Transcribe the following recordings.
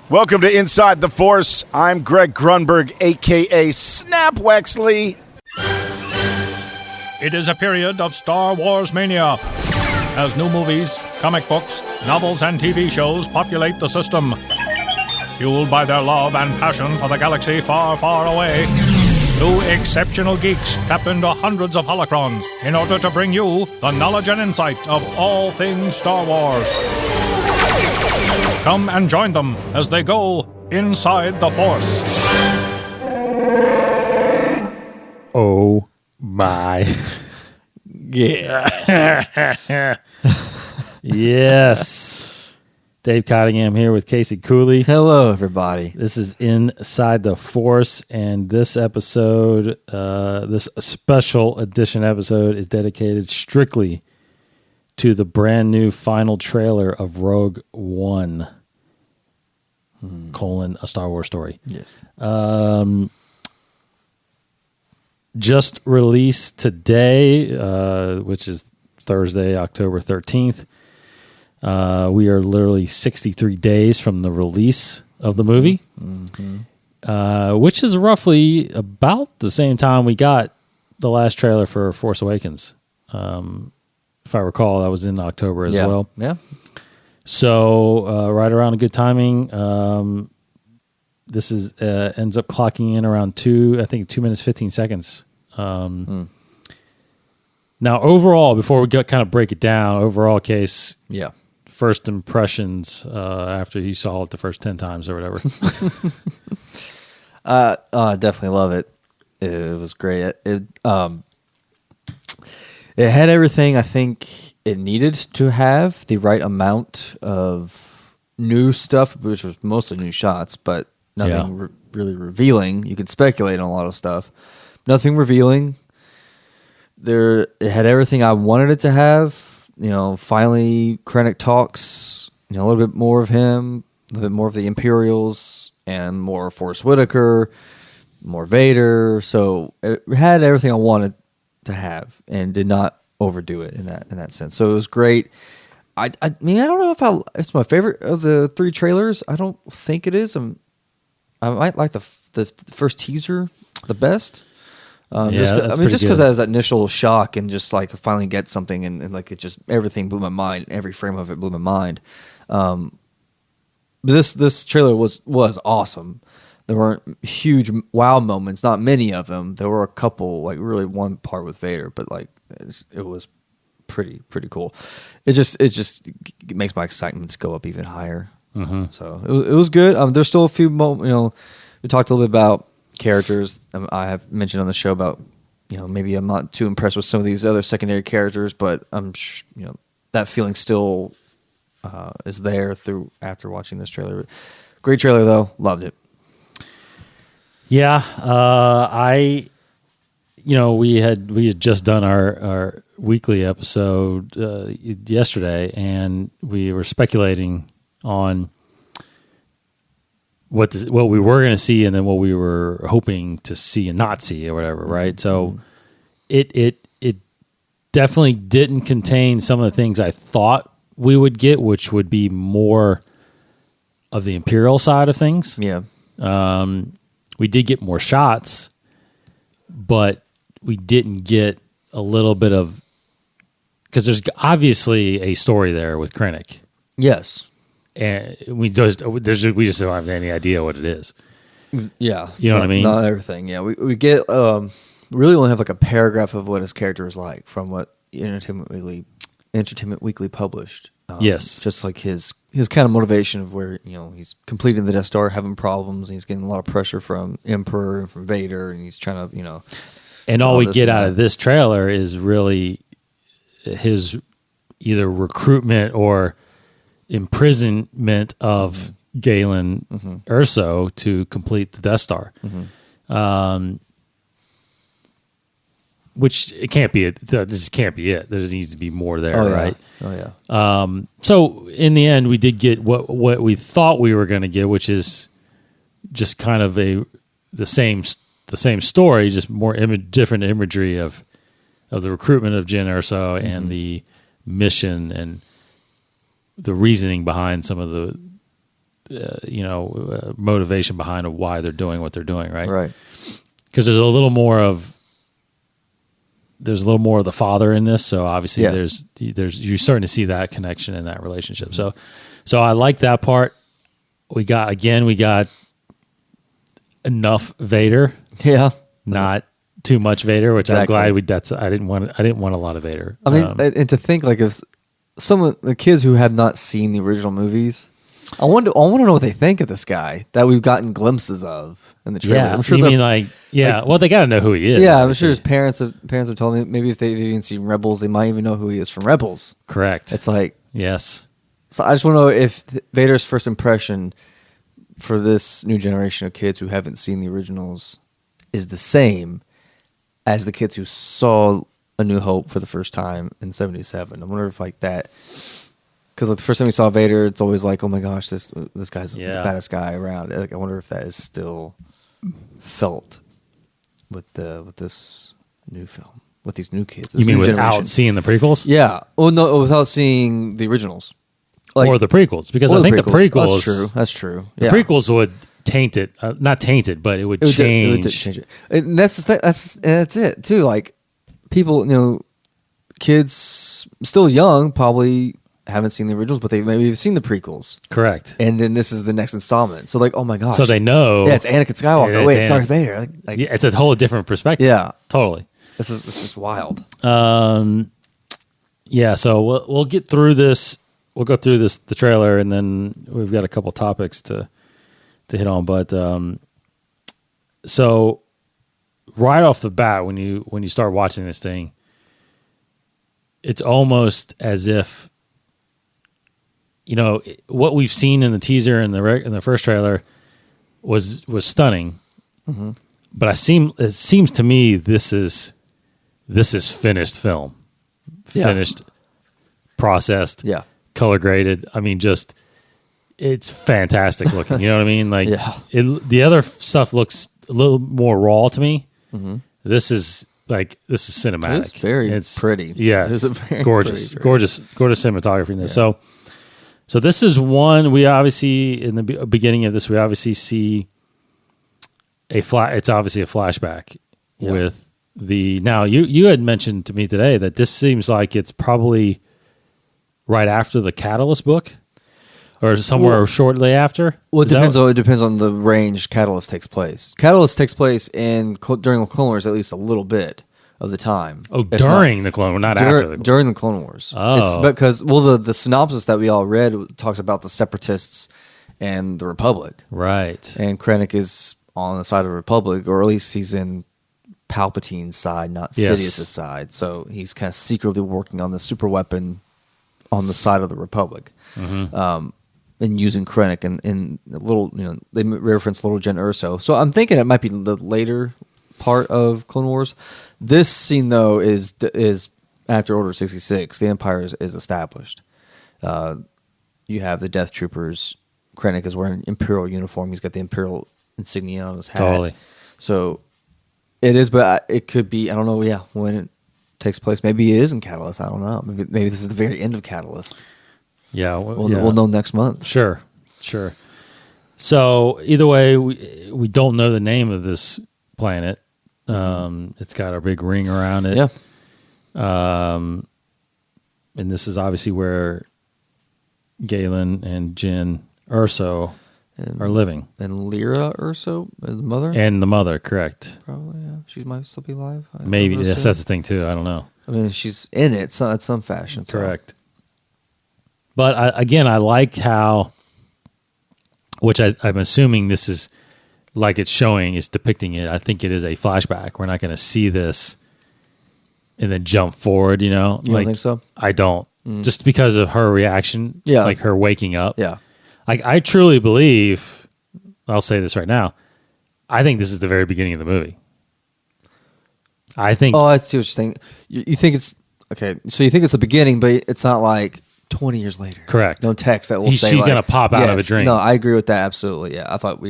Welcome to Inside the Force. I'm Greg Grunberg, a.k.a. Snap Wexley. It is a period of Star Wars mania, as new movies, comic books, novels, and TV shows populate the system. Fueled by their love and passion for the galaxy far, far away, two exceptional geeks tap into hundreds of holocrons in order to bring you the knowledge and insight of all things Star Wars. Come and join them as they go inside the Force. Oh my. Yeah. Yes. Dave Cottingham here with Casey Cooley. Hello, everybody. This is Inside the Force, and this episode, this special edition episode, is dedicated strictly to the brand new final trailer of Rogue One, colon, a Star Wars story. Yes. Just released today, which is Thursday, October 13th. We are literally 63 days from the release of the movie, which is roughly about the same time we got the last trailer for Force Awakens. If I recall, that was in October as well. Yeah. So right around a good timing. This is ends up clocking in around 2 minutes 15 seconds. Now, overall, before we kind of break it down, overall case, first impressions after you saw it the first 10 times or whatever. I definitely love it. It was great. It had everything I think it needed to have, the right amount of new stuff, which was mostly new shots, but nothing really revealing. You could speculate on a lot of stuff. Nothing revealing. It had everything I wanted it to have. You know, finally, Krennic talks. You know, a little bit more of him, a little bit more of the Imperials, and more Forrest Whitaker, more Vader. So it had everything I wanted to have, and did not overdo it in that sense. So it was great. I mean, I don't know if it's my favorite of the three trailers. I don't think it is. I might like the first teaser the best. Just because that was that initial shock and just like finally get something and like it just everything blew my mind. Every frame of it blew my mind. But this trailer was awesome. There weren't huge wow moments, not many of them. There were a couple, like really one part with Vader, but like it was pretty cool. It just makes my excitement go up even higher. Mm-hmm. So it was good. There's still a few moments. We talked a little bit about characters. I have mentioned on the show about maybe I'm not too impressed with some of these other secondary characters, but I'm that feeling still is there through after watching this trailer. Great trailer though, loved it. Yeah, we had just done our weekly episode yesterday, and we were speculating on what we were going to see, and then what we were hoping to see and not see, or whatever. Right? So it definitely didn't contain some of the things I thought we would get, which would be more of the Imperial side of things. Yeah. We did get more shots, but we didn't get a little bit of, because there's obviously a story there with Krennic. Yes, and we just don't have any idea what it is. Yeah, you know what I mean. Not everything. Yeah, we get really only have like a paragraph of what his character is like from what Entertainment Weekly published. Yes, just like his kind of motivation of where he's completing the Death Star, having problems, and he's getting a lot of pressure from Emperor and from Vader, and he's trying to And all we get out of this trailer is really his either recruitment or imprisonment of Galen Erso to complete the Death Star. Which it can't be. This can't be it. There needs to be more there, right? Oh yeah. So in the end, we did get what we thought we were going to get, which is just kind of the same story, just more different imagery of the recruitment of Jyn Erso and the mission and the reasoning behind some of motivation behind why they're doing what they're doing, right? Right. Because there's a little more of the father in this, so obviously there's you're starting to see that connection in that relationship. So I like that part. We got enough Vader, not too much Vader, which Exactly. I'm glad I didn't want a lot of Vader. I mean, and to think like if some of the kids who have not seen the original movies, I want to know what they think of this guy that we've gotten glimpses of in the trailer. yeah, I'm sure you mean well, they got to know who he is. yeah, I'm obviously. sure his parents have told me maybe if they've even seen Rebels, they might even know who he is from Rebels. Correct. It's like, yes. so I just want to know if Vader's first impression for this new generation of kids who haven't seen the originals is the same as the kids who saw A New Hope for the first time in '77. I wonder if like that, because like the first time we saw Vader, it's always like, oh my gosh, this guy's the baddest guy around. Like, I wonder if that is still felt with this new film, with these new kids. You this mean new without generation. seeing the prequels? Yeah. Well, no, without seeing the originals. Like, Or the prequels? Because or I think the prequels... That's true. The prequels would taint it. Not taint it, but it would change. change it. And that's it too. Like people, kids still young probably haven't seen the originals, but they maybe have seen the prequels. Correct. And then this is the next installment. So like, oh my gosh. So they know. Yeah, it's Anakin Skywalker. It Wait, is it's Darth Vader. Like, yeah, it's a whole different perspective. yeah, Totally. this is wild. Yeah, so we'll get through this. We'll go through the trailer, and then we've got a couple topics to hit on. But so right off the bat, when you start watching this thing, it's almost as if what we've seen in the teaser and in the first trailer was stunning. Mm-hmm. But it seems to me this is finished film, finished, processed, color graded. I mean, it's fantastic looking. You know what I mean? Like, the other stuff looks a little more raw to me. Mm-hmm. This is cinematic. It's very pretty. Yes, It's very gorgeous, pretty, gorgeous cinematography in this. So this is one we obviously in the beginning of this we obviously see it's obviously a flashback with the. Now you had mentioned to me today that this seems like it's probably right after the Catalyst book, or somewhere shortly after. Well, it depends on the range Catalyst takes place. Catalyst takes place during the Clone Wars at least a little bit of the time. Oh, during the Clone Wars, not after. During the Clone Wars. Oh. It's because the synopsis that we all read talks about the Separatists and the Republic. Right. And Krennic is on the side of the Republic, or at least he's in Palpatine's side, not Sidious's side. So he's kind of secretly working on the super weapon on the side of the Republic. Mm-hmm. And using Krennic and a little, they reference Little Jen Erso. So I'm thinking it might be the later part of Clone Wars. This scene though is after Order 66. The Empire is established. You have the Death Troopers. Krennic is wearing Imperial uniform. He's got the Imperial insignia on his hat. Totally. So it is, but it could be. I don't know. Yeah, when it takes place, maybe it is in Catalyst. I don't know. Maybe this is the very end of Catalyst. Yeah, we'll know next month. Sure. So either way, we don't know the name of this planet. It's got a big ring around it. Yeah. And this is obviously where Galen and Jyn Erso are living. And Lyra Erso, the mother? And the mother, correct. Probably, yeah. She might still be alive. Maybe. Yes, that's the thing, too. I don't know. I mean, she's in it at some fashion. So. Correct. But I like how, which I'm assuming this is like it's showing, is depicting it. I think it is a flashback. We're not going to see this and then jump forward, You don't think so? I don't. Just because of her reaction, like her waking up. Yeah. Like, I truly believe, I'll say this right now, I think this is the very beginning of the movie. I think... Oh, I see what you're saying. You think it's... Okay, so you think it's the beginning, but it's not like 20 years later. Correct. No text that will say she's going to pop out of a dream. No, I agree with that, absolutely. Yeah, I thought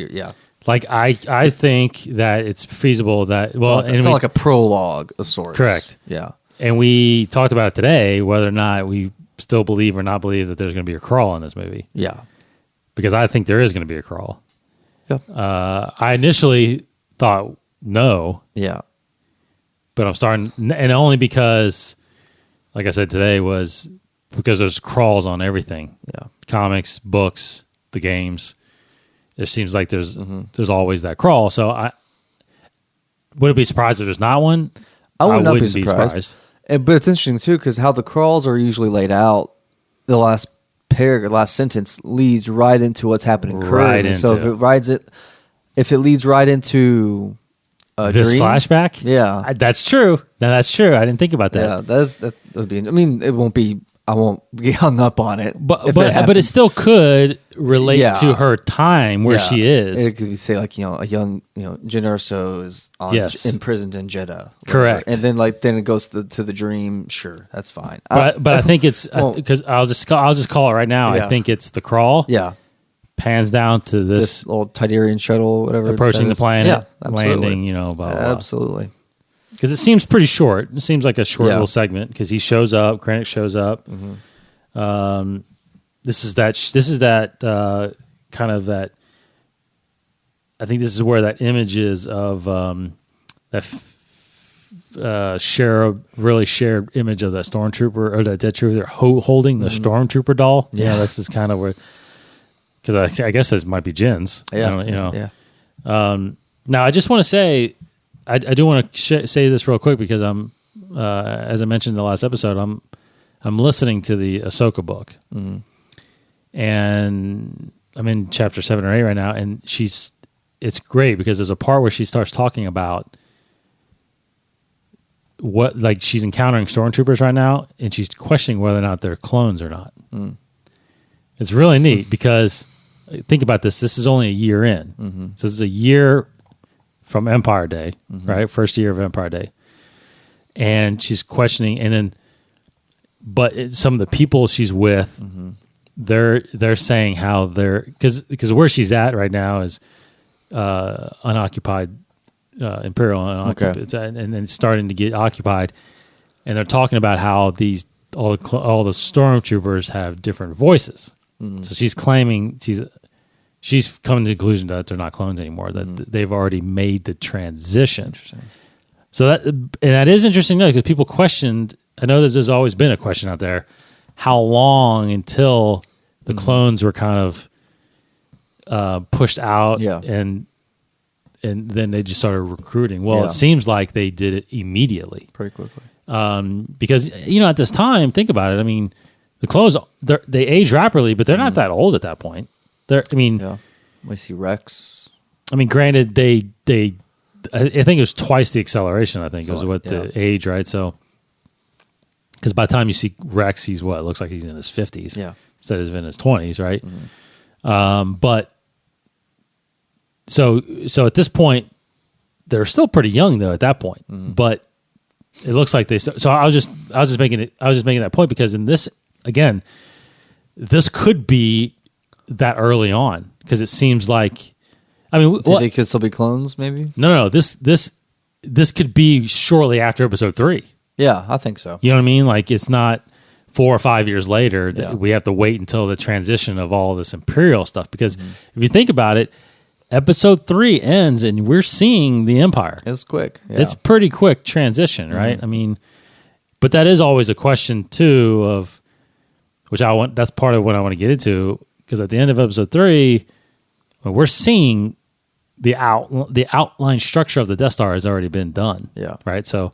Like, I think that it's feasible that... Well, it's not like a prologue of sorts. Correct. Yeah. And we talked about it today, whether or not we still believe or not believe that there's going to be a crawl in this movie. Yeah. because I think there is going to be a crawl. Yep. I initially thought no, Yeah. but I'm starting, and only because, like I said today, was because there's crawls on everything. Yeah. Comics, books, the games. It seems like there's always that crawl. So I would it be surprised if there's not one? I would not be wouldn't surprised. But it's interesting too because how the crawls are usually laid out. The last paragraph, last sentence leads right into what's happening currently. So if it leads right into a This dream, flashback? yeah, That's true. Now, that's true. I didn't think about that. yeah, that would be. I mean, it won't be. I won't get hung up on it. But if but happens. it still could relate Yeah. to her time where Yeah. she is. It could be, say, like, a young, Jyn Erso is imprisoned in Jeddah. Correct. And then it goes to the dream. Sure, that's fine. But I think it's Well- because I'll just call it right now. Yeah. I think it's the crawl. Yeah. Pans down to this This little Tidarian shuttle, whatever. approaching that the is. planet, Yeah, absolutely. landing. Blah blah. blah. Absolutely. Because it seems pretty short. It seems like a short Yeah. little segment because he shows up. Krennic shows up. This is that kind of that. I think this is where that image is of really shared image of that stormtrooper or that dead trooper. They're holding the stormtrooper doll. Yeah, this is kind of where. Because I guess this might be Jyn's. Yeah. Yeah. Now I just want to say. I do want to say this real quick because I'm, as I mentioned in the last episode, I'm listening to the Ahsoka book, and I'm in chapter 7 or 8 right now, and it's great because there's a part where she starts talking about what, like, she's encountering stormtroopers right now, and she's questioning whether or not they're clones or not. It's really neat because think about this. This is only a year in, so this is a year from Empire Day, right? First year of Empire Day. And she's questioning, and then, but some of the people she's with, they're saying how because where she's at right now is unoccupied, Imperial unoccupied, and then starting to get occupied. And they're talking about how all the stormtroopers have different voices. So she's claiming she's coming to the conclusion that they're not clones anymore, that they've already made the transition. So that is interesting because people questioned, I know there's always been a question out there, how long until the clones were kind of pushed out and then they just started recruiting. Well, it seems like they did it immediately. Pretty quickly. Because, at this time, think about it. I mean, the clones, they age rapidly, but they're not that old at that point. We see Rex. I mean, granted, I think it was twice the acceleration. I think it was what the age, right? So, because by the time you see Rex, he's what? It looks like he's in his 50s. Yeah, instead of in his 20s, right? But so at this point, they're still pretty young though. At that point, but it looks like they. So I was just making that point because in this again, this could be that early on because it seems like, I mean, they could still be clones, maybe. No. This could be shortly after episode 3. Yeah, I think so. You know what I mean? Like it's not 4 or 5 years later that we have to wait until the transition of all this Imperial stuff. Because if you think about it, episode 3 ends and we're seeing the Empire. It's quick. Yeah. It's pretty quick transition, right? I mean, but that is always a question too of which that's part of what I want to get into. Because at the end of episode 3, we're seeing the outline structure of the Death Star has already been done. Yeah. Right. So,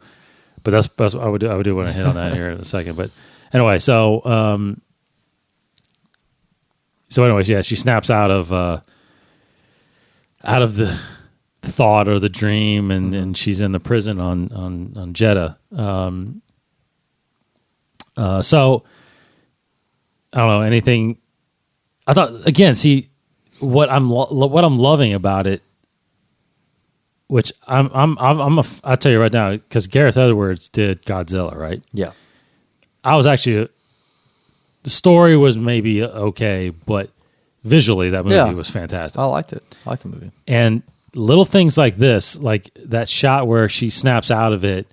but that's I would do want to hit on that here in a second. But anyway, so anyways, yeah, she snaps out of the thought or the dream, and she's in the prison on Jeddah. So I don't know anything. I thought again. See what I'm loving about it, which I'll tell you right now because Gareth Edwards did Godzilla, right? Yeah. I was actually the story was maybe okay, but visually that movie was fantastic. I liked it. I liked the movie. And little things like this, like that shot where she snaps out of it,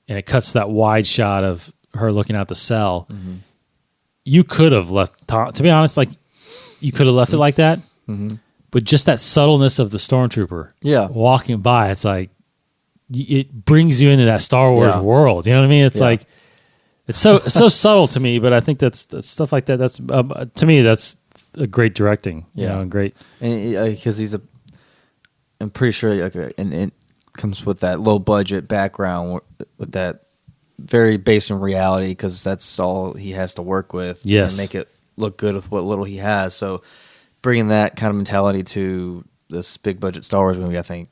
and it cuts that wide shot of her looking out the cell. You could have left Tom. To be honest, like you could have left it like that, but just that subtleness of the stormtrooper, walking by, it's like it brings you into that Star Wars world. You know what I mean? It's like it's so subtle to me, but I think that's stuff like that. That's to me, that's a great directing. You know, and great, and because I'm pretty sure, and it comes with that low budget background with that very based in reality, because that's all he has to work with. Yes, and make it look good with what little he has. So bringing that kind of mentality to this big budget Star Wars movie, I think,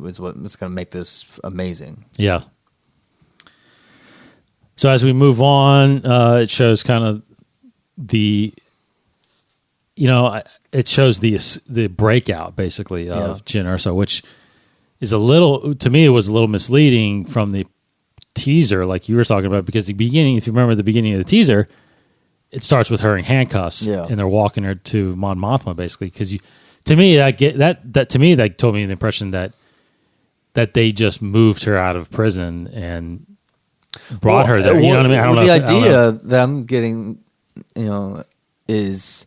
is what is going to make this amazing. Yeah. So as we move on, it shows kind of it shows the breakout basically of Jyn Erso, which is to me, it was a little misleading from the teaser, like you were talking about, because the beginning, if you remember the beginning of the teaser, it starts with her in handcuffs, and they're walking her to Mon Mothma, basically. Because to me, that told me the impression that they just moved her out of prison and brought her there. You know what I mean? I don't know. The idea that I'm getting, is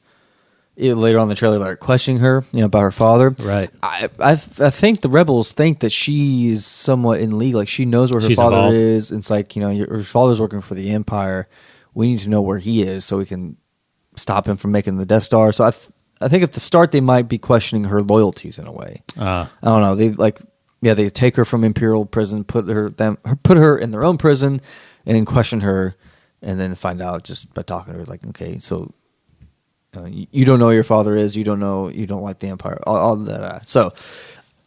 later on in the trailer, they're questioning her, about her father. Right. I think the rebels think that she is somewhat in league. Like, she knows where her father involved. is. It's like, her father's working for the Empire. We need to know where he is so we can stop him from making the Death Star. So I think at the start they might be questioning her loyalties in a way. I don't know. They take her from Imperial prison, put her in their own prison, and then question her, and then find out just by talking to her, like, okay, so you don't know who your father is, you don't like the Empire, all that. So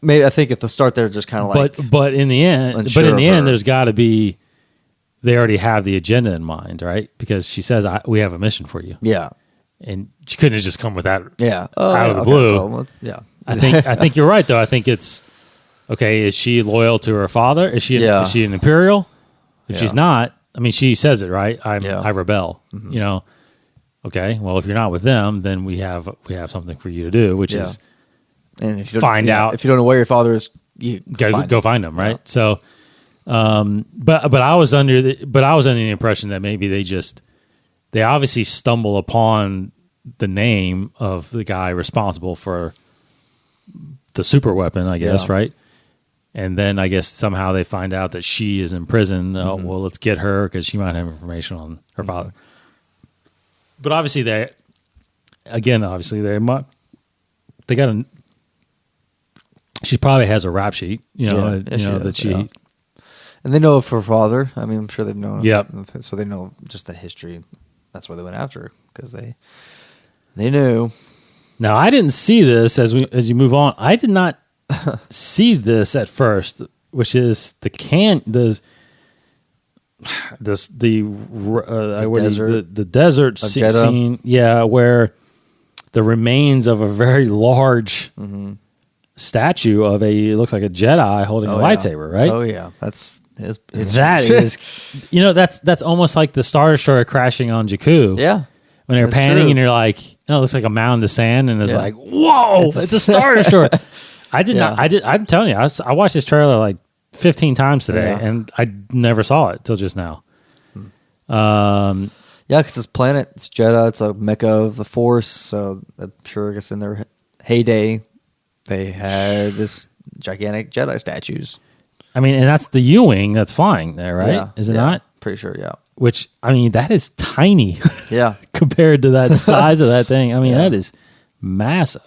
maybe I think at the start they're just kind of like, but in the end, there's got to be. They already have the agenda in mind, right? Because she says, "We have a mission for you." Yeah, and she couldn't have just come with that. Yeah, out of the blue. So, yeah, I think you're right though. I think it's okay. Is she loyal to her father? Is she an Imperial? If she's not, I mean, she says it right. I rebel. Mm-hmm. Okay. Well, if you're not with them, then we have something for you to do, which is and if you find out. If you don't know where your father is, you go find him, right? Yeah. So. But I was under the impression that maybe they obviously stumble upon the name of the guy responsible for the super weapon, I guess, right? And then I guess somehow they find out that she is in prison. Oh, well, let's get her because she might have information on her father. But obviously they got she probably has a rap sheet, that she. Yeah. And they know of her father. I mean, I'm sure they've known. Yep. So they know just the history. That's why they went after her, because they knew. Now, I didn't see this as you move on. I did not see this at first, which is the desert scene. Yeah, where the remains of a very large. Mm-hmm. statue of it looks like a Jedi holding a lightsaber, right? Oh yeah, that is, that's almost like the Star Destroyer crashing on Jakku. Yeah, when they're panning and you're like, it looks like a mound of sand, and it's like, whoa, it's a Star Destroyer. I'm telling you, I watched this trailer like 15 times today, and I never saw it till just now. Because this planet, it's Jedha, it's a mecca of the Force. So I'm sure, I guess in their heyday, they had this gigantic Jedi statues. I mean, and that's the U-wing that's flying there, right? Yeah, is it not? Pretty sure, yeah. Which, I mean, that is tiny. Yeah. compared to that size of that thing. I mean, that is massive.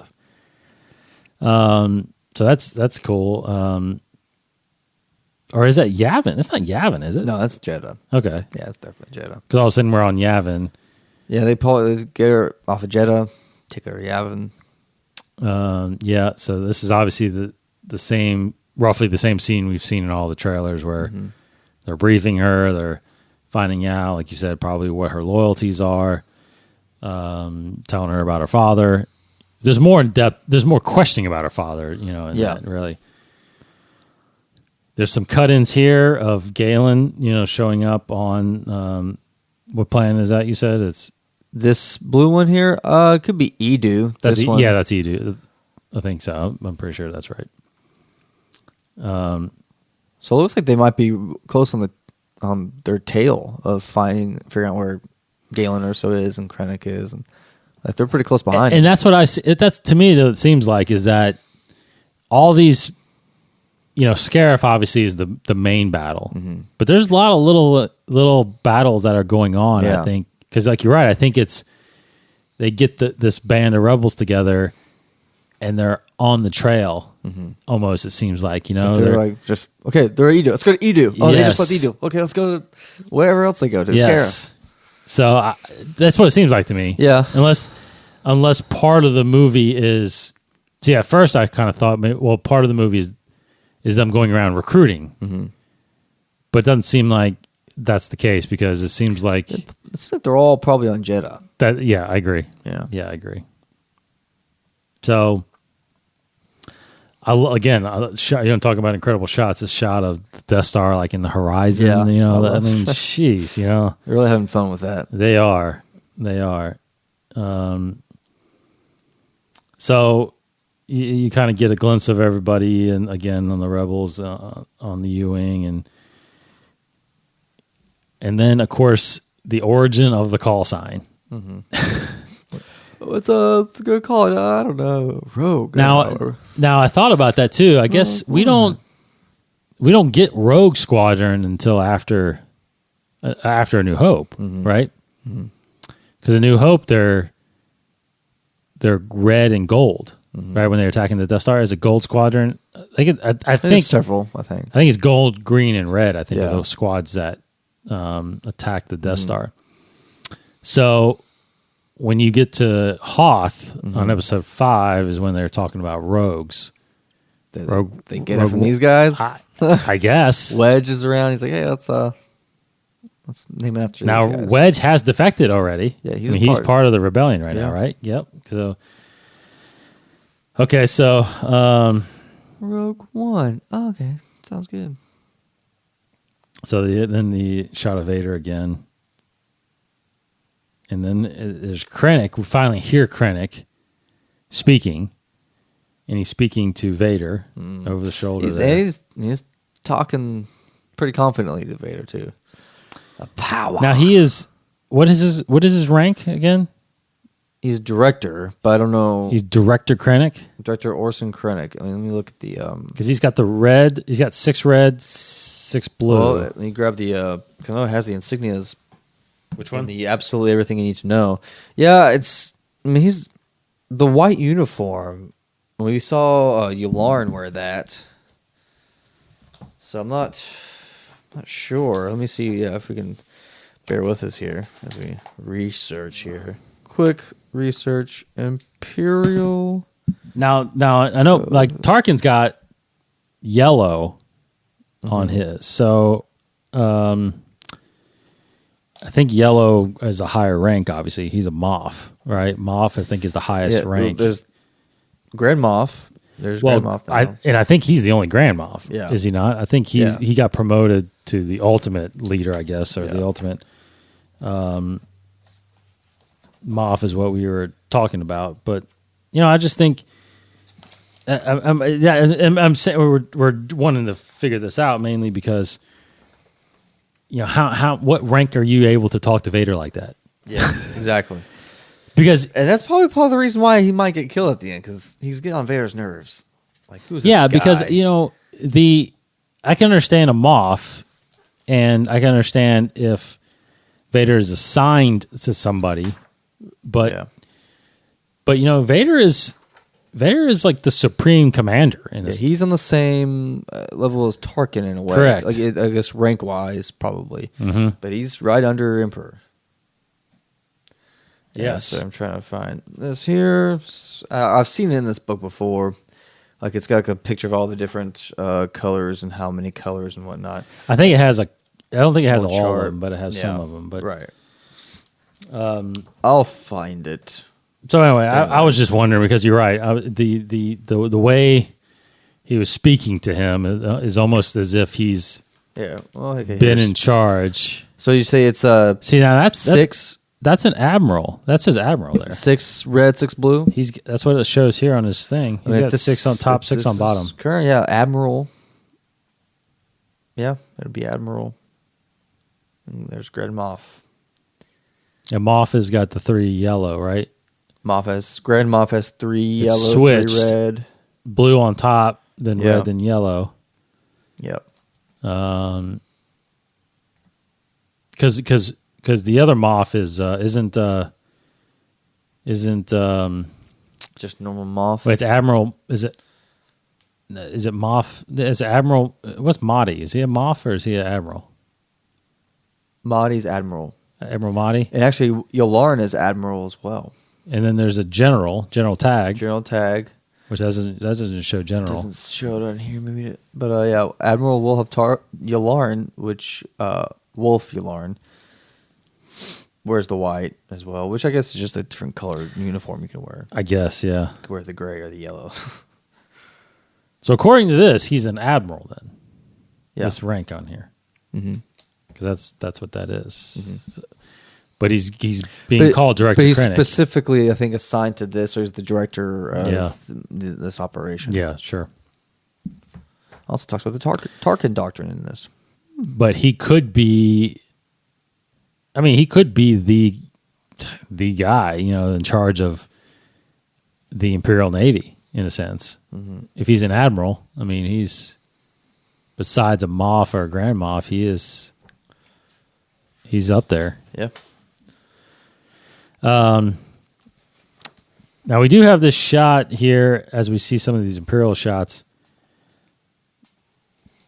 So that's cool. Or is that Yavin? It's not Yavin, is it? No, that's Jedha. Okay. Yeah, it's definitely Jedha. Because all of a sudden we're on Yavin. Yeah, they get her off of Jedha, take her to Yavin. So this is obviously the same, roughly the same scene we've seen in all the trailers where they're briefing her, they're finding out, like you said, probably what her loyalties are, telling her about her father. There's more in depth. There's more questioning about her father, that really. There's some cut-ins here of Galen, showing up on what planet is that? You said it's this blue one here. It could be Edu. That's that's Edu. I think so. I'm pretty sure that's right. So it looks like they might be close on their tail of figuring out where Galen Erso is and Krennic is, and Like they're pretty close behind. And that's what I see. That's to me that it seems like is that all these, Scarif obviously is the main battle, but there's a lot of little battles that are going on. Yeah. I think because like you're right. I think they get this band of rebels together, and they're on the trail. Almost it seems like they're like just okay. They're at Edo. Let's go to Edo. Oh, they just left Edo. Okay, let's go to wherever else they go to. yes. So that's what it seems like to me. Yeah. Unless part of the movie is, see, at first I kind of thought, well, part of the movie is them going around recruiting, but it doesn't seem like that's the case because it seems like they're all probably on Jeddah. that. Yeah, I agree. Yeah. I agree. So, talk about incredible shots. This shot of the Death Star like in the horizon. Yeah, I mean, jeez, They're really having fun with that. They are. So you kind of get a glimpse of everybody, and again on the rebels, on the U-wing, and then of course the origin of the call sign. It's a good call. I don't know. Rogue. Now I thought about that too. I guess we don't get Rogue Squadron until after A New Hope, right? Because A New Hope, they're red and gold, right? When they're attacking the Death Star, is it Gold Squadron? I think several. I think it's gold, green, and red. I think Yeah. are those squads that attack the Death Star. So when you get to Hoth on episode 5 is when they're talking about rogues. they get it from these guys. I guess. Wedge is around. He's like, hey, let's name it after Now these guys. Wedge has defected already. Yeah, he's part of the rebellion right now, right? Yep. So okay, so Rogue One. Oh, okay, sounds good. so then the shot of Vader again. And then there's Krennic. We finally hear Krennic speaking, and he's speaking to Vader over the shoulder. He's talking pretty confidently to Vader too. Power. Now he is. What is his rank again? He's director, but I don't know. He's Director Krennic Director Orson Krennic. I mean, let me look at the because he's got the red. He's got 6 red, 6 blue. Well, let me grab the. I know it has the insignias. Which one? The absolutely everything you need to know. Yeah, he's the white uniform. We saw Yularen wear that, so I'm not sure. Let me see if we can bear with us here as we research here. Quick research. Imperial. Now I know like Tarkin's got yellow on his, so I think yellow is a higher rank. Obviously, he's a Moff, right? Moff, I think, is the highest rank. There's Grand Moff. There's Grand Moff now. I think he's the only Grand Moff. Yeah. Is he not? I think he got promoted to the ultimate leader, I guess, or the ultimate Moff is what we were talking about. But I just think I'm saying we're wanting to figure this out mainly because what rank are you able to talk to Vader like that? Yeah, exactly. And that's probably part of the reason why he might get killed at the end, because he's getting on Vader's nerves. Like, who's this guy? because I can understand a Moff, and I can understand if Vader is assigned to somebody, but Vader is like the supreme commander in this. He's on the same level as Tarkin in a way. Correct. Like, I guess rank wise, probably, but he's right under Emperor. Yes. So I'm trying to find this here. I've seen it in this book before. Like, it's got like a picture of all the different colors and how many colors and whatnot. I think it has I don't think it has all chart. of them, but it has some of them. But right. I'll find it. So anyway, I was just wondering because you're right. The way he was speaking to him is almost as if he's been in charge. So you say it's see now that's 6. That's an admiral. That says admiral there. 6 red, 6 blue. That's what it shows here on his thing. He's got 6 on top, 6 on bottom. Current, admiral. Yeah, it'd be admiral. And there's Grand Moff. And Moff has got the 3 yellow, right? Moff has Grand Moff has 3 It's yellow, switched. 3 red. Blue on top, then Yeah. red, then yellow. Yep. Because the other Moff isn't Just normal Moff. wait, it's Admiral. Is it Moff? Is it Admiral? What's Mahdi? Is he a Moff or is he an Admiral? Mahdi's Admiral. Admiral Mahdi. And actually, Yularen is Admiral as well. And then there's a General Tag, General Tag. which doesn't show General. Doesn't show it on here, maybe. But yeah, Admiral Wolf Yularen, which Wolf Yularen wears the white as well, which I guess is just a different colored uniform you can wear. I guess, yeah. You can wear the gray or the yellow. So according to this, he's an Admiral then. Yeah. This rank on here, Mhm. because that's what that is. But he's being called Director But he's Krennic. specifically, I think, assigned to this, or he's the director of Yeah. this operation. Yeah, sure. Also talks about the Tarkin doctrine in this. But he could be. I mean, he could be the guy, in charge of the Imperial Navy in a sense. If he's an admiral, I mean, he's besides a Moff or a Grand Moff, he's up there. Yeah. Now we do have this shot here as we see some of these Imperial shots.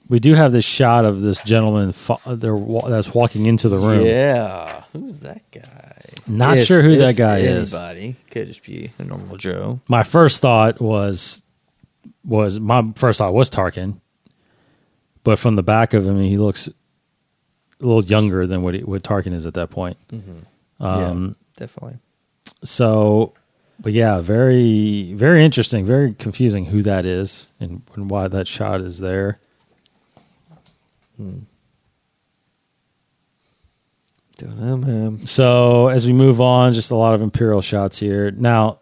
We do have this shot of this gentleman that's walking into the room. Yeah. Who's that guy? Not sure who that guy is. Anybody. Could just be a normal Joe. My first thought was Tarkin, but from the back of him, he looks a little younger than what Tarkin is at that point. Yeah, definitely. So, but yeah, very, very interesting, very confusing who that is and why that shot is there. Don't know, man. So as we move on, just a lot of Imperial shots here. Now,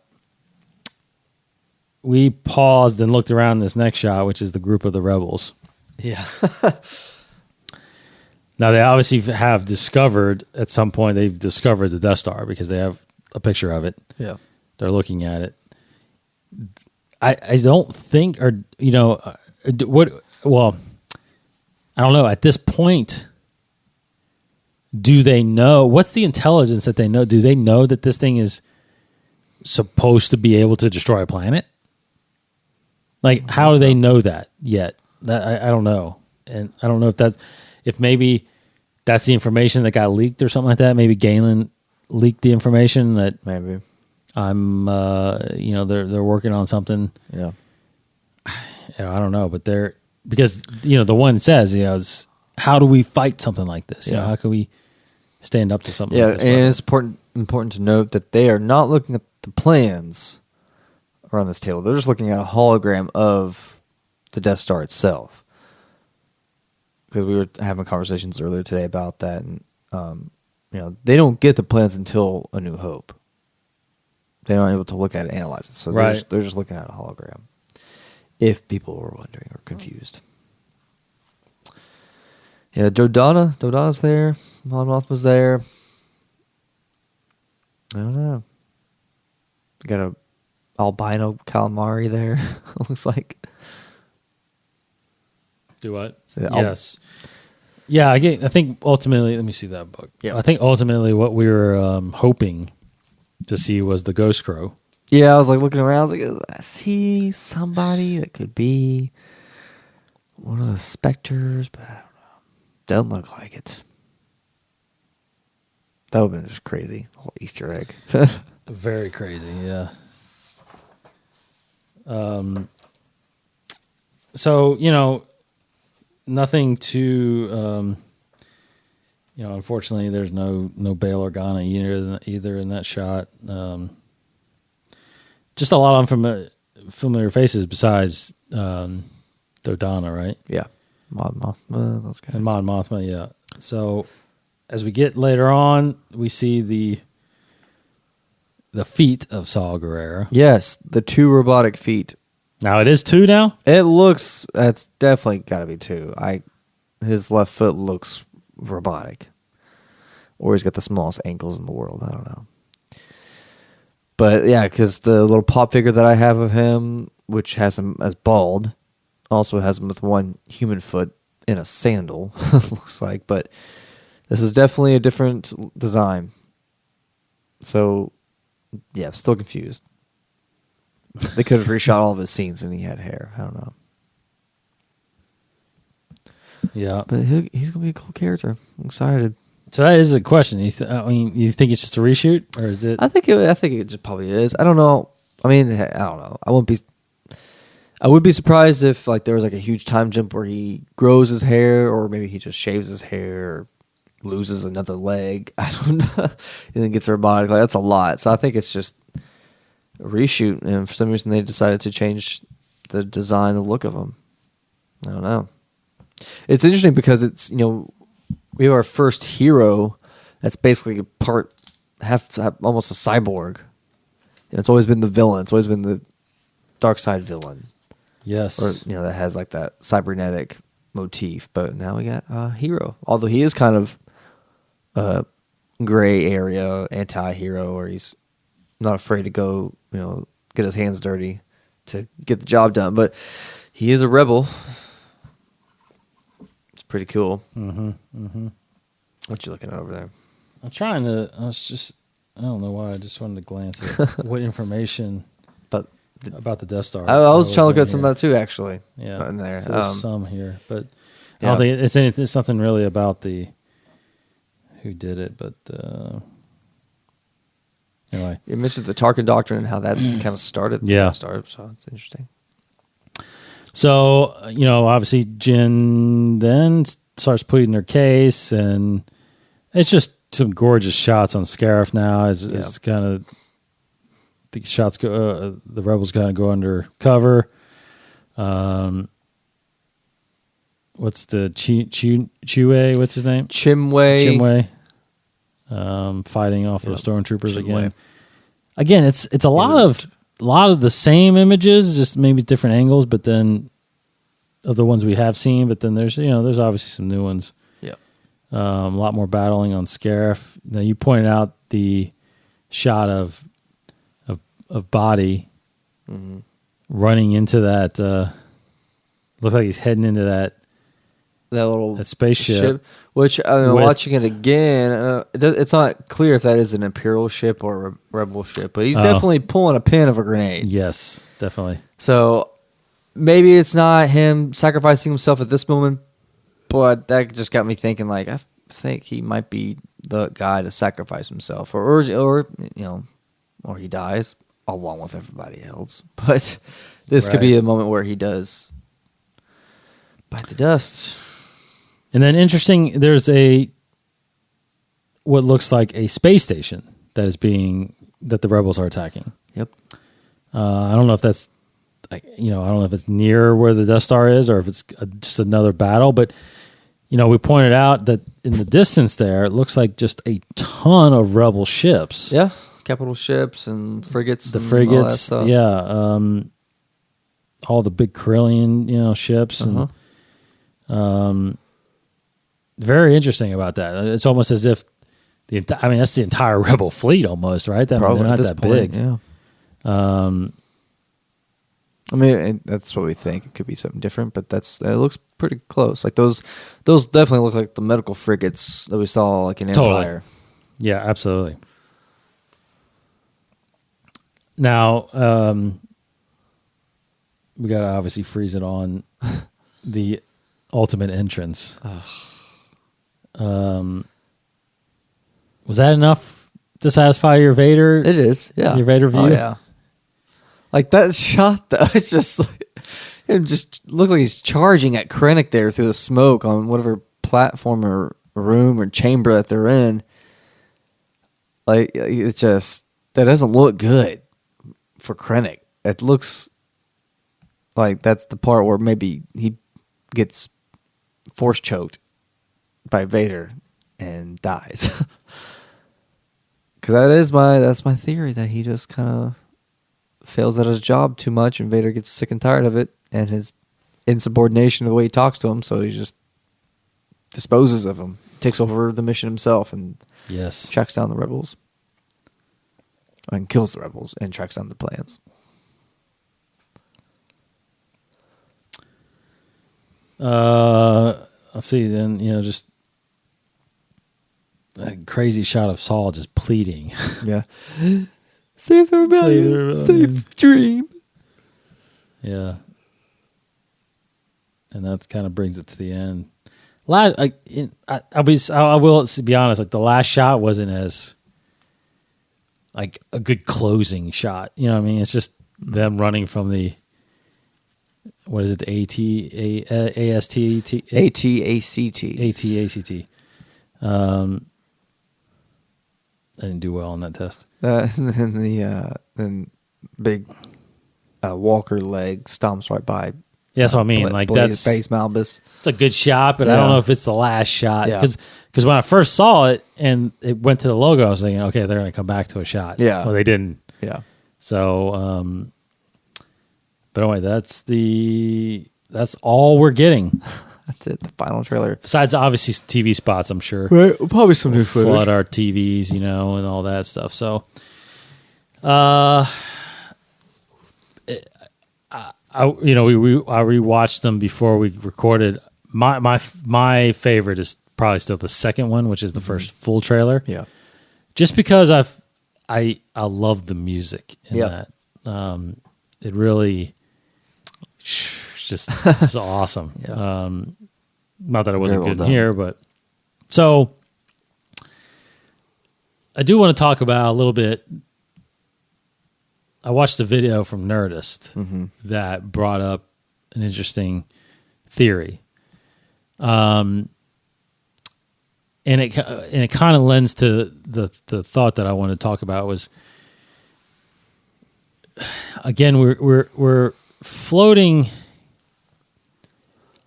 we paused and looked around this next shot, which is the group of the rebels. Yeah. Now, they obviously have discovered, at some point, they've discovered the Death Star because they have a picture of it. Yeah. They're looking at it. I don't think, I don't know. At this point, do they know? What's the intelligence that they know? Do they know that this thing is supposed to be able to destroy a planet? Like, how do they know that yet? I don't know. And I don't know if maybe that's the information that got leaked or something like that. Maybe Galen leaked the information that Maybe. they're working on something. Yeah. I don't know, but because the one says, is how do we fight something like this? Yeah. How can we stand up to something Yeah, like this? and it's important to note that they are not looking at the plans around this table. They're just looking at a hologram of the Death Star itself. Because we were having conversations earlier today about that, and they don't get the plans until A New Hope. They're not able to look at it and analyze it, so Right. they're just looking at a hologram. If people were wondering or confused. Yeah, Dodonna's there. Mon Mothma's there. I don't know. Got a albino calamari there. Looks like. Do what? So, Yes. Yeah, I think ultimately, let me see that book. Yeah. I think ultimately what we were hoping to see was the Ghost Crow. Yeah, I was like looking around. I was like, is he somebody that could be one of the specters? But I don't know. Doesn't look like it. That would have been just crazy. The whole Easter egg. Very crazy, yeah. So, nothing to, unfortunately, there's no Bail Organa either in that shot. Just a lot of familiar faces besides Dodonna, right? Yeah. Mon Mothma, those guys. And Mon Mothma, yeah. So as we get later on, we see the feet of Saw Gerrera. Yes, the 2 robotic feet. Now it is 2 now? That's definitely got to be 2. His left foot looks robotic. Or he's got the smallest ankles in the world. I don't know. But yeah, because the little pop figure that I have of him, which has him as bald, also has him with one human foot in a sandal, looks like. But this is definitely a different design. So, yeah, I'm still confused. They could have reshot all of his scenes and he had hair. I don't know. Yeah. But he's going to be a cool character. I'm excited. So that is a question. You think it's just a reshoot, or is it? I think it just probably is. I don't know. I mean, I don't know. I would be surprised if like there was like a huge time jump where he grows his hair, or maybe he just shaves his hair, or loses another leg. I don't know. And then gets robotic. Like that's a lot. So I think it's just a reshoot, and for some reason they decided to change the design, the look of him. I don't know. It's interesting because it's we have our first hero that's basically a part, half almost a cyborg. It's always been the villain. It's always been the dark side villain. Yes. Or that has like that cybernetic motif. But now we got a hero. Although he is kind of a gray area anti-hero, or he's not afraid to go, get his hands dirty to get the job done. But he is a rebel. Pretty cool. What you looking at over there? I'm trying to. I don't know why. I just wanted to glance at what information about the Death Star. I was trying to look at some of that too, actually. Yeah, in there. So there's some here, but I don't think it's anything. It's nothing really about the who did it, but anyway. You mentioned the Tarkin Doctrine and how that kind of started. Yeah, so it's interesting. So, obviously Jyn then starts pleading her case, and it's just some gorgeous shots on Scarif now. It's kind of, the shots go, the rebels kind of go under cover. What's the Chue? What's his name? Chimway. Fighting off those stormtroopers again. Again, it's a lot of the same images, just maybe different angles, but then of the ones we have seen. But then there's obviously some new ones. Yeah, a lot more battling on Scarif. Now you pointed out the shot of Body running into that. Looks like he's heading into that little spaceship. Which watching it again, it's not clear if that is an Imperial ship or a Rebel ship, but he's definitely pulling a pin of a grenade. Yes, definitely. So maybe it's not him sacrificing himself at this moment, but that just got me thinking. Like, I think he might be the guy to sacrifice himself, or he dies along with everybody else. But this could be a moment where he does bite the dust. And then interesting, there's what looks like a space station that the rebels are attacking. Yep. I don't know if that's, I don't know if it's near where the Death Star is, or if it's just another battle. But we pointed out that in the distance there, it looks like just a ton of rebel ships. Yeah, capital ships and frigates. The frigates, all that stuff. Yeah. All the big Corellian, ships and. Very interesting about that. It's almost as if that's the entire Rebel fleet almost, right? They're not that big. Yeah. That's what we think. It could be something different, but it looks pretty close. Like those definitely look like the medical frigates that we saw like in Empire. Yeah, absolutely. Now, we got to obviously freeze it on the ultimate entrance. Was that enough to satisfy your Vader? It is, yeah. Your Vader view? Oh, yeah. Like that shot, though, it's just like him just looked like he's charging at Krennic there through the smoke on whatever platform or room or chamber that they're in. Like, it's just, that doesn't look good for Krennic. It looks like that's the part where maybe he gets force choked by Vader and dies. Because that's my theory, that he just kind of fails at his job too much and Vader gets sick and tired of it and his insubordination of the way he talks to him, so he just disposes of him, takes over the mission himself and tracks down the rebels. and kills the rebels and tracks down the plans. Let's see. Then just a crazy shot of Saul just pleading. Yeah, save the rebellion, save the dream. Yeah, and that kind of brings it to the end. I will be honest. Like the last shot wasn't as like a good closing shot. You know what I mean? It's just them running from the. What is it? The ATACT. I didn't do well on that test. And then big Walker leg stomps right by. Yeah, that's what I mean. That's Base Malbus. It's a good shot, but I don't know if it's the last shot. Yeah. Because when I first saw it and it went to the logo, I was thinking, okay, they're going to come back to a shot. Yeah. Well, they didn't. Yeah. So, but anyway, that's all we're getting. That's it. The final trailer. Besides, obviously, TV spots. I'm sure. Right. Probably some new Flood footage. our TVs, and all that stuff. So, I rewatched them before we recorded. My favorite is probably still the second one, which is the first full trailer. Yeah. Just because I love the music in that. It really just is awesome. Yeah. Not that it wasn't Very good well in here, but so I do want to talk about a little bit. I watched a video from Nerdist that brought up an interesting theory, and it kind of lends to the thought that I want to talk about. Was again we're floating.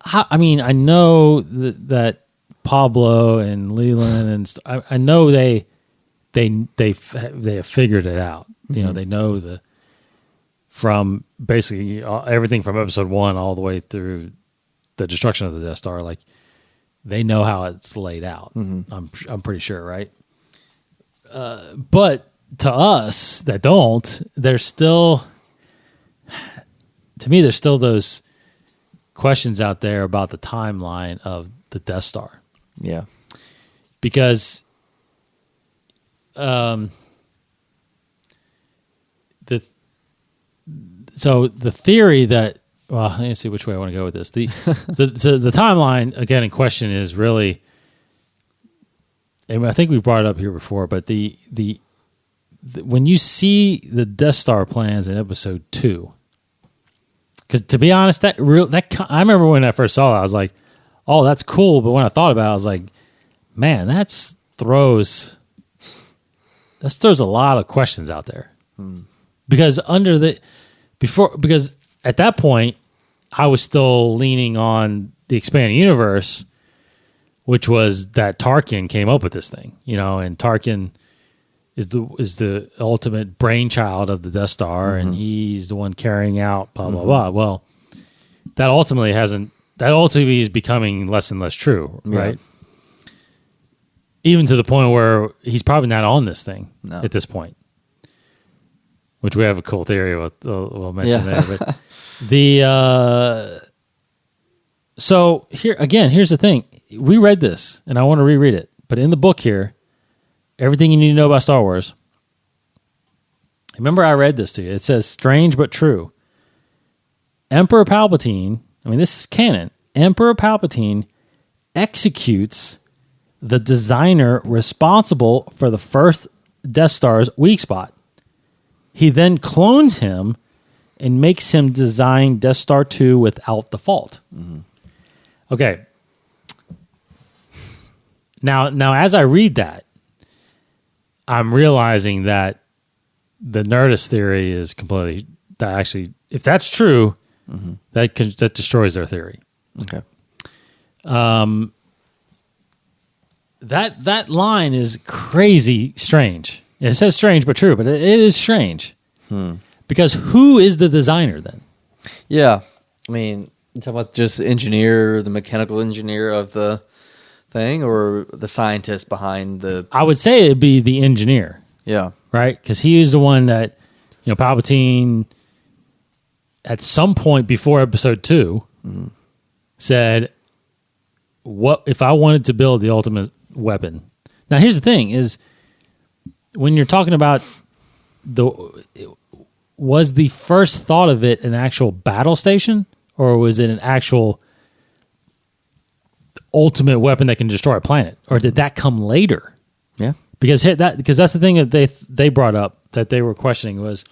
I mean, I know that Pablo and Leland and I know they have figured it out. They know from basically everything from episode 1 all the way through the destruction of the Death Star. Like they know how it's laid out. I'm pretty sure, right? But to us that don't, there's still those questions out there about the timeline of the Death Star. Yeah. Because the theory that let me see which way I want to go with this. The timeline again in question is really, and I think we've brought it up here before, but the when you see the Death Star plans in episode 2, because to be honest, I remember when I first saw it, I was like, oh, that's cool. But when I thought about it, I was like, man, that throws a lot of questions out there. Because because at that point, I was still leaning on the expanding universe, which was that Tarkin came up with this thing, and Tarkin is the ultimate brainchild of the Death Star, and he's the one carrying out blah blah blah. Well, that ultimately is becoming less and less true, right? Even to the point where he's probably not on this thing at this point, which we have a cool theory we'll mention there. But so here's the thing. We read this, and I want to reread it, but in the book here, everything you need to know about Star Wars. Remember I read this to you. It says, strange but true. Emperor Palpatine, this is canon. Emperor Palpatine executes the designer responsible for the first Death Star's weak spot. He then clones him and makes him design Death Star 2 without the fault. Okay. Now, as I read that, I'm realizing that the Nerdist theory is completely that actually, if that's true, that destroys their theory. Okay. That line is crazy strange. It says strange but true, but it is strange. Because who is the designer then? Yeah. You talking about just the mechanical engineer of the thing, or the scientist behind the... I would say it'd be the engineer. Yeah. right? Because he is the one that, Palpatine, at some point before Episode 2, said, "What if I wanted to build the ultimate weapon?" Now, here's the thing: is when you're talking about was the first thought of it an actual battle station, or was it an actual ultimate weapon that can destroy a planet, or did that come later? Yeah, because that's the thing that they brought up that they were questioning was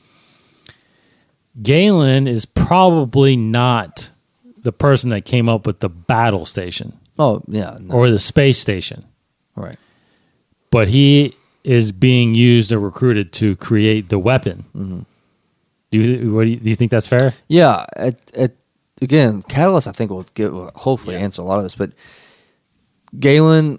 Galen is probably not the person that came up with the battle station. Oh yeah, no. Or the space station, right? But he is being used or recruited to create the weapon. Mm-hmm. Do you think that's fair? Yeah. Again, Catalyst, I think, will hopefully answer a lot of this. But Galen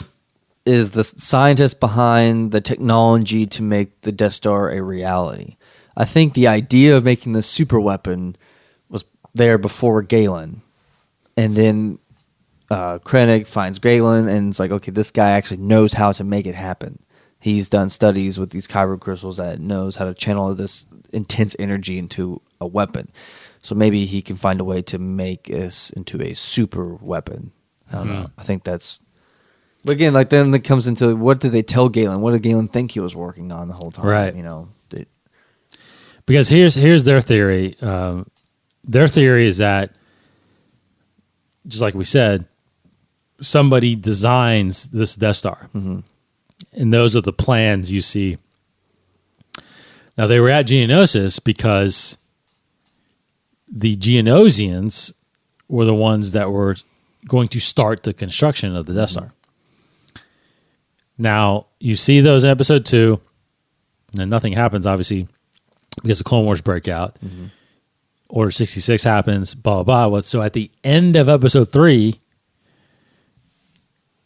is the scientist behind the technology to make the Death Star a reality. I think the idea of making the super weapon was there before Galen. And then Krennic finds Galen and it's like, okay, this guy actually knows how to make it happen. He's done studies with these kyber crystals that knows how to channel this intense energy into a weapon. So maybe he can find a way to make this into a super weapon. I don't know. I think that's... But again, like then it comes into what did they tell Galen? What did Galen think he was working on the whole time? Right. Because here's their theory. Their theory is that, just like we said, somebody designs this Death Star. Mm-hmm. And those are the plans you see. Now, they were at Geonosis because the Geonosians were the ones that were going to start the construction of the Death Star. Now, you see those in Episode 2, and nothing happens, obviously, because the Clone Wars break out. Mm-hmm. Order 66 happens, blah, blah, blah. So at the end of Episode 3,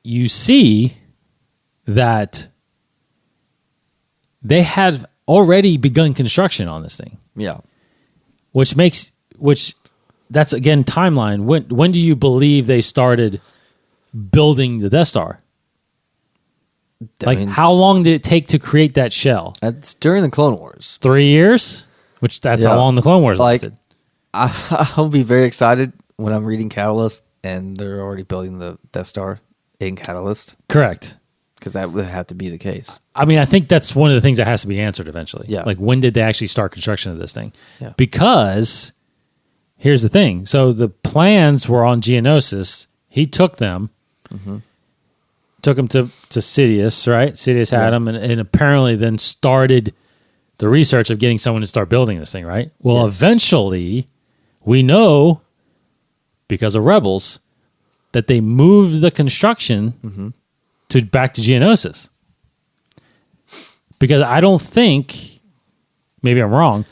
you see that they had already begun construction on this thing. Yeah. Which that's again timeline. When do you believe they started building the Death Star? How long did it take to create that shell? That's during the Clone Wars. 3 years? Which that's how long the Clone Wars lasted. I'll be very excited when I'm reading Catalyst and they're already building the Death Star in Catalyst. Correct. Because that would have to be the case. I mean, I think that's one of the things that has to be answered eventually. Yeah. Like, when did they actually start construction of this thing? Yeah. Because here's the thing. So the plans were on Geonosis. He took them, took them to Sidious, right? Sidious had them, and apparently then started the research of getting someone to start building this thing, right? Well, eventually, we know, because of Rebels, that they moved the construction back to Geonosis. Because I don't think, maybe I'm wrong,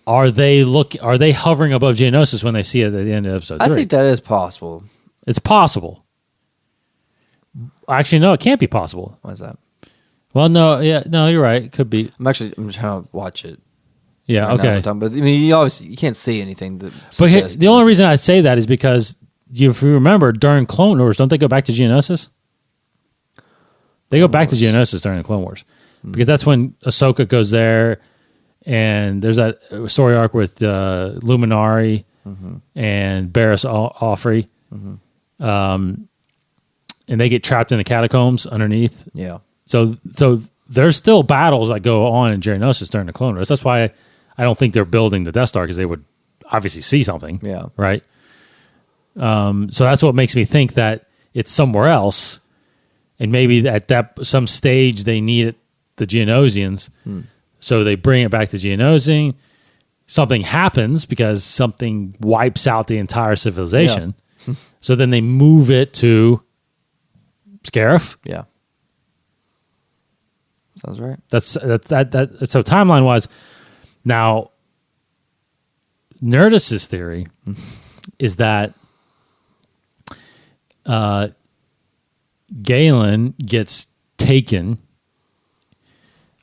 are they hovering above Geonosis when they see it at the end of Episode 3? I think that is possible. It's possible. Actually, no, it can't be possible. Why is that? Well, no, you're right. It could be. I'm trying to watch it. Yeah, right okay. But I mean, you can't see anything. But the only reason I say that is because if you remember during Clone Wars, don't they go back to Geonosis? They go back to Geonosis during the Clone Wars because that's when Ahsoka goes there, and there's that story arc with Luminari and Barriss Offrey, and they get trapped in the catacombs underneath. Yeah. So there's still battles that go on in Geonosis during the Clone Wars. That's why I don't think they're building the Death Star, because they would obviously see something. Yeah. Right. So that's what makes me think that it's somewhere else. And maybe at some stage they need the Geonosians, so they bring it back to Geonosing. Something happens because something wipes out the entire civilization. Yeah. So then they move it to Scarif. Yeah, sounds right. That's that. So timeline wise, now Nerdist's theory is that Galen gets taken.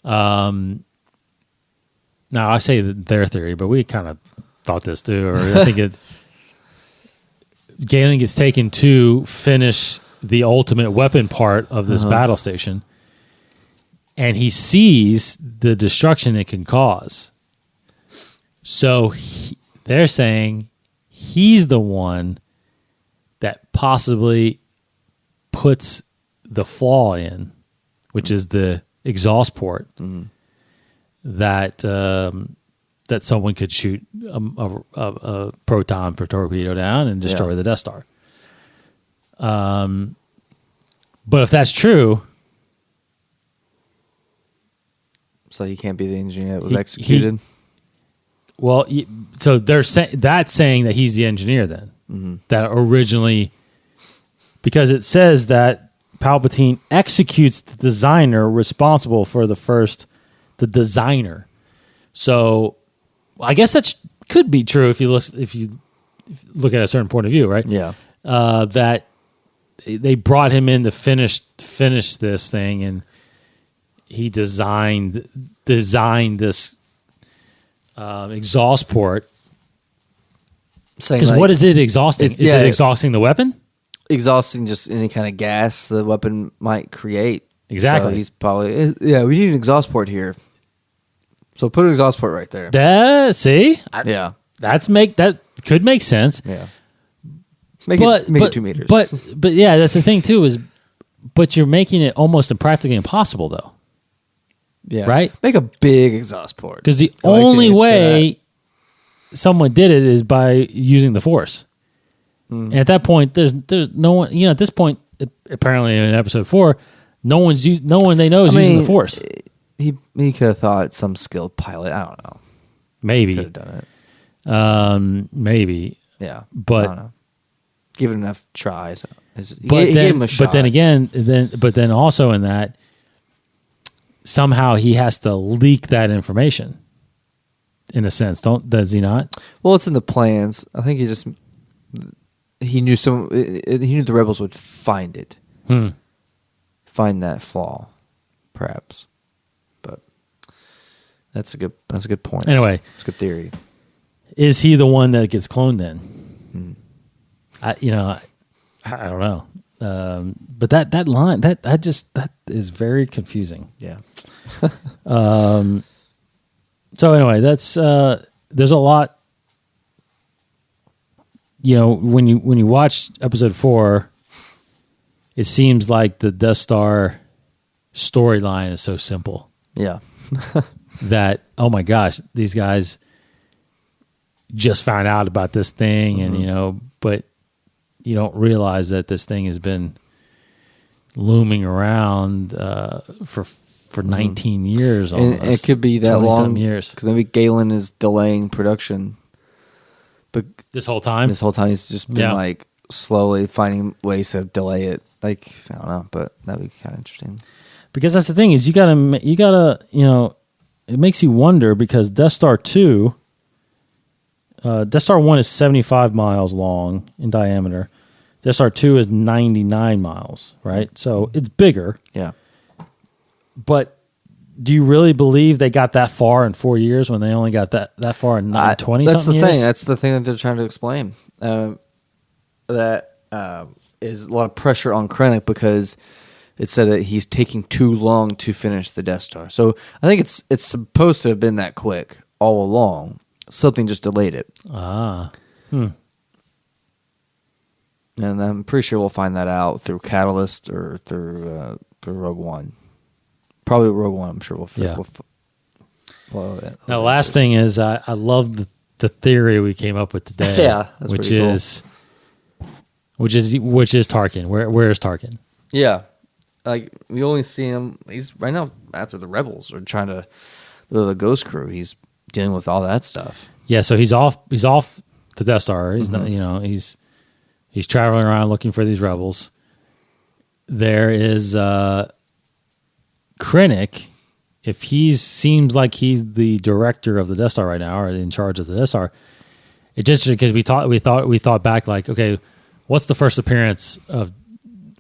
Now I say their theory, but we kind of thought this too, or I think Galen gets taken to finish the ultimate weapon part of this battle station, and he sees the destruction it can cause. So they're saying he's the one that possibly puts the flaw in, which is the exhaust port that that someone could shoot a proton per torpedo down and destroy the Death Star. But if that's true, So he can't be the engineer that was executed. So they're saying that he's the engineer then, that originally, because it says that Palpatine executes the designer responsible for the designer. So I guess that could be true if you look at a certain point of view, right? Yeah. That they brought him in to finish this thing, and he designed this exhaust port. Because what is it exhausting? Is it exhausting the weapon? Exhausting just any kind of gas the weapon might create. Exactly. So he's probably, we need an exhaust port here. So put an exhaust port right there. That could make sense. Yeah. Make it 2 meters. But yeah, that's the thing too but you're making it almost practically impossible though. Yeah. Right? Make a big exhaust port. Because the only way someone did it is by using the Force. And at that point, there's no one. At this point, apparently in episode 4, no one they know is using the Force. He could have thought some skilled pilot. I don't know. Maybe could have done it. Maybe. Yeah, but I don't know. Give it enough tries. He gave him a shot. But then again, then also in that, somehow he has to leak that information. In a sense, does he not? Well, it's in the plans. I think he knew the rebels would find it, find that flaw, perhaps. But that's a good point. Anyway, it's a good theory. Is he the one that gets cloned then? I don't know. But that line that is very confusing. Yeah. So anyway, that's there's a lot. When you watch episode 4, it seems like the Death Star storyline is so simple. Yeah. That, oh my gosh, these guys just found out about this thing, and but you don't realize that this thing has been looming around for 19 years almost. And it could be that long years. Because maybe Galen is delaying production. But this whole time he's just been slowly finding ways to delay it. I don't know, but that'd be kind of interesting. Because that's the thing is you gotta it makes you wonder, because Death Star 2, Death Star 1 is 75 miles long in diameter. Death Star 2 is 99 miles, right? So it's bigger. Yeah. But do you really believe they got that far in 4 years when they only got that far in 20 something years? That's the thing. That's the thing that they're trying to explain. That is a lot of pressure on Krennic, because it said that he's taking too long to finish the Death Star. So I think it's supposed to have been that quick all along. Something just delayed it. And I'm pretty sure we'll find that out through Catalyst or through Rogue One. Probably Rogue One. I'm sure we'll follow that. Now, the last thing is I love the theory we came up with today. Yeah, that's which pretty is Tarkin. Where is Tarkin? Yeah, we only see him. He's right now after the rebels are trying to the Ghost Crew. He's dealing with all that stuff. Yeah, so he's off the Death Star. He's not, he's traveling around looking for these rebels. There is Krennic. If he seems like he's the director of the Death Star right now, or in charge of the Death Star, it just because we thought back, okay, what's the first appearance of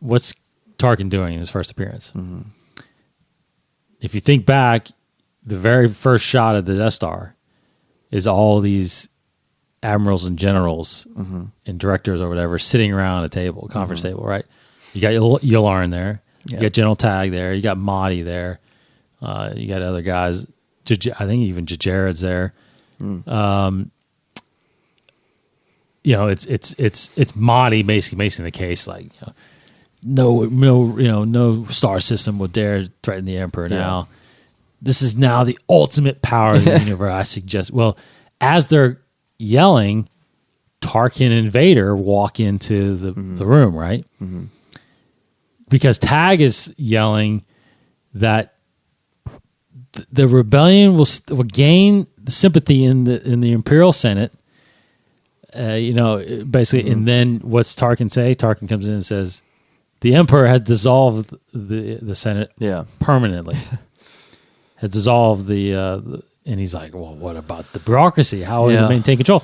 what's Tarkin doing in his first appearance? Mm-hmm. If you think back, the very first shot of the Death Star is all these admirals and generals and directors or whatever sitting around a table, conference table, right? You got Yularen there. You got General Tag there. You got Mahdi there. You got other guys. I think even Jared's there. It's Mahdi basically making the case like, no star system will dare threaten the Emperor now. This is now the ultimate power of the universe. I suggest. Well, as they're yelling, Tarkin and Vader walk into the room, right? Mm-hmm. Because Tag is yelling that the rebellion will gain sympathy in the Imperial Senate. Basically, and then what's Tarkin say? Tarkin comes in and says, "The Emperor has dissolved the Senate permanently. Has dissolved the." And he's like, "Well, what about the bureaucracy? How will they maintain control?"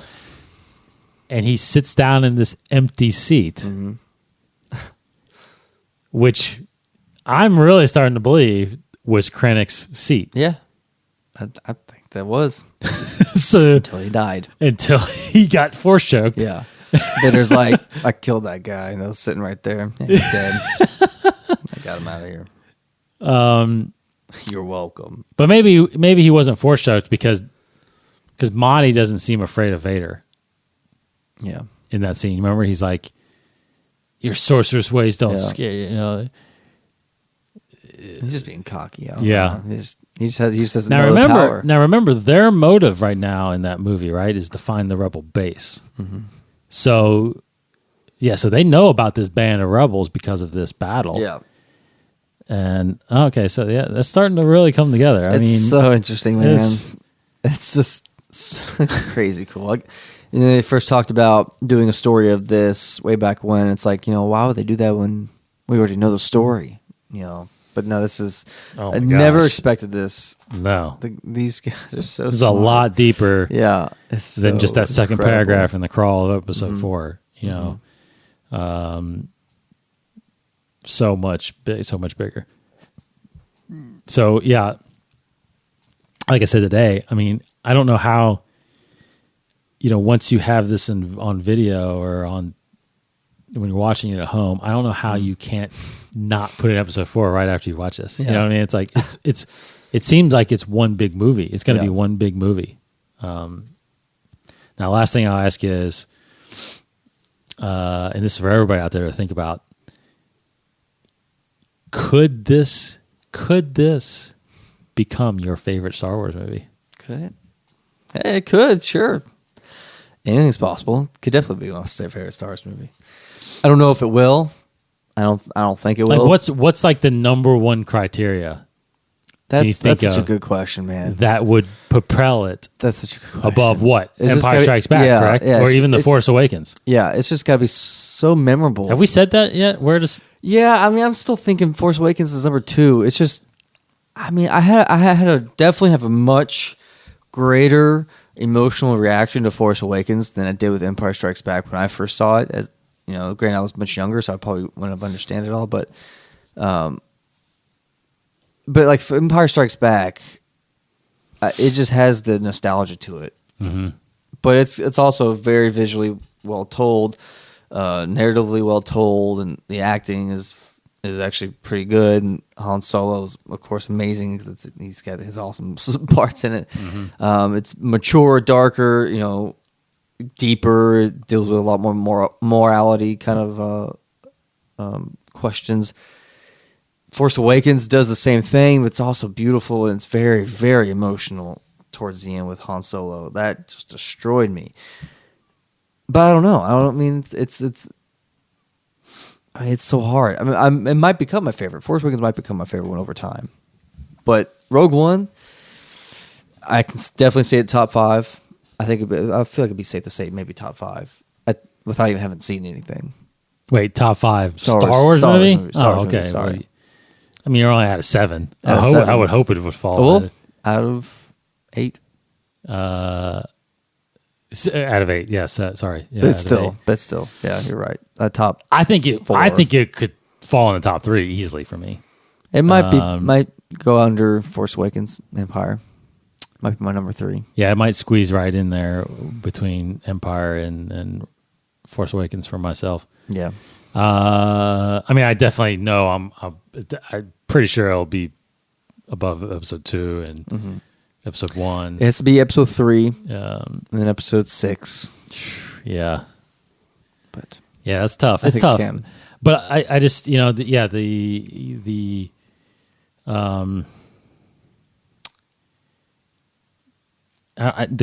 And he sits down in this empty seat, which I'm really starting to believe was Krennic's seat. Yeah, I think that was. So until he died. Until he got force choked. Yeah. Vader's like, I killed that guy, and I was sitting right there. Yeah, he's dead. I got him out of here. You're welcome. But maybe he wasn't force choked because Mahdi doesn't seem afraid of Vader. Yeah. In that scene, remember, he's like, "Your sorceress ways don't scare you." He's just being cocky. Yeah. He just doesn't know the power. Now remember, their motive right now in that movie, right, is to find the rebel base. Mm-hmm. So they know about this band of rebels because of this battle. Yeah. And so that's starting to really come together. I mean, so interesting, man. It's just crazy cool. Like, they first talked about doing a story of this way back when. It's like, why would they do that when we already know the story? But no, this is. I never expected this. No, these guys are so. It's smart. a lot deeper. Yeah, than just that second paragraph in the crawl of episode 4. So much bigger. So yeah, like I said today, I mean, I don't know how. Once you have this on video or when you're watching it at home, I don't know how you can't not put in episode 4 right after you watch this. Yeah. You know what I mean? It's like it seems like it's one big movie. It's going to be one big movie. Now, last thing I'll ask you is, and this is for everybody out there to think about: could this become your favorite Star Wars movie? Could it? Hey, it could, sure. Anything's possible. Could definitely be my favorite Star Wars movie. I don't know if it will. I don't think it will. Like what's like the number one criteria? That's such a good question, man. That would propel it. That's such a good question. Above what? Empire Strikes Back, correct? Yeah, or even The Force Awakens. Yeah, it's just got to be so memorable. Have we said that yet? Where does? Yeah, I mean, I'm still thinking Force Awakens is number 2. It's just, I mean, I had to definitely have a much greater emotional reaction to Force Awakens than I did with Empire Strikes Back when I first saw it. As granted, I was much younger, so I probably wouldn't have understood it all. But like for Empire Strikes Back, it just has the nostalgia to it. Mm-hmm. But it's also very visually well told, narratively well told, and the acting is actually pretty good. And Han Solo is, of course, amazing because he's got his awesome parts in it. Mm-hmm. It's mature, darker, deeper. It deals with a lot more morality kind of questions. Force Awakens does the same thing, but it's also beautiful and it's very, very emotional towards the end with Han Solo. That just destroyed me. But I don't know. I mean, it's so hard. I mean, it might become my favorite. Force Awakens might become my favorite one over time. But Rogue One, I can definitely say it top 5. I feel like it'd be safe to say maybe top 5 without even having seen anything. Wait, top 5 Star Wars movie? Star Wars okay. movie, sorry. Well, I mean, you're only at a 7. I would hope it would fall. Out of 8. Out of 8, yes. Sorry, yeah, but still, yeah, you're right. Top. I think it could fall in the top 3 easily for me. It might go under Force Awakens, Empire. Might be my number 3. Yeah, it might squeeze right in there between Empire and Force Awakens for myself. Yeah. I mean, I definitely know I'm pretty sure it'll be above episode 2 and episode 1. It has to be episode 3 Um, and then episode 6. yeah. But Yeah, that's tough. I It's think tough. it can. But I just, the